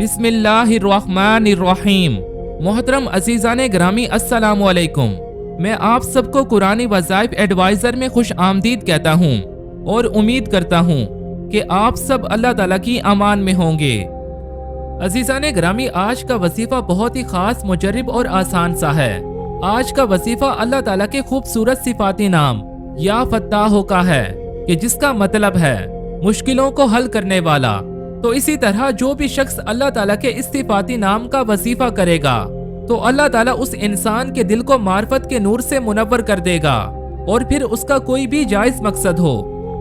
बिस्मिल्लाहिर्रहमानिर्रहीम। मोहतरम अजीज़ान ग्रामी, अस्सलामु अलैकुम। मैं आप सबको कुरानी वज़ाइफ एडवाइज़र में खुश आमदीद कहता हूँ और उम्मीद करता हूँ कि आप सब अल्लाह ताला की अमान में होंगे। अजीज़ान ग्रामी, आज का वजीफ़ा बहुत ही ख़ास, मुजर्रब और आसान सा है। आज का वजीफ़ा अल्लाह ताला के खूबसूरत सिफाती नाम या फत्ताह का है कि जिसका मतलब है मुश्किलों को हल करने वाला। तो इसी तरह जो भी शख्स अल्लाह ताला के इस सिफाती नाम का वजीफा करेगा तो अल्लाह ताला उस इंसान के दिल को मार्फत के नूर से मुनव्वर कर देगा और फिर उसका कोई भी जायज मकसद हो,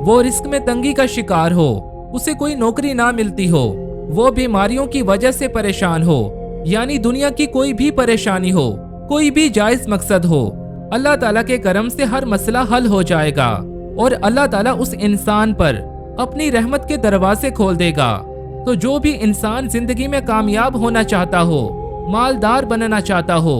वो रिस्क में तंगी का शिकार हो, उसे कोई नौकरी ना मिलती हो, वो बीमारियों की वजह से परेशान हो, यानी दुनिया की कोई भी परेशानी हो, कोई भी जायज मकसद हो, अल्लाह ताला के करम से हर मसला हल हो जाएगा और अल्लाह ताला उस इंसान पर अपनी रहमत के दरवाजे खोल देगा। तो जो भी इंसान जिंदगी में कामयाब होना चाहता हो, मालदार बनना चाहता हो,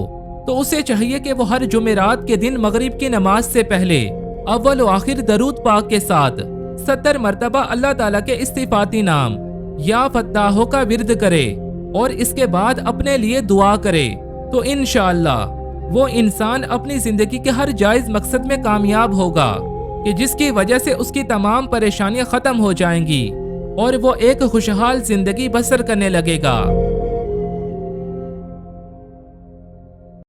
तो उसे चाहिए कि वो हर जुमेरात के दिन मगरिब की नमाज से पहले अव्वल व आखिर दरूद पाक के साथ 70 मरतबा अल्लाह ताला के इस्तिफाती नाम या फत्ताह का विर्द करे और इसके बाद अपने लिए दुआ करे। तो इंशाअल्लाह वो इंसान अपनी जिंदगी के हर जायज मकसद में कामयाब होगा कि जिसकी वजह से उसकी तमाम परेशानियां खत्म हो जाएंगी और वो एक खुशहाल जिंदगी बसर करने लगेगा।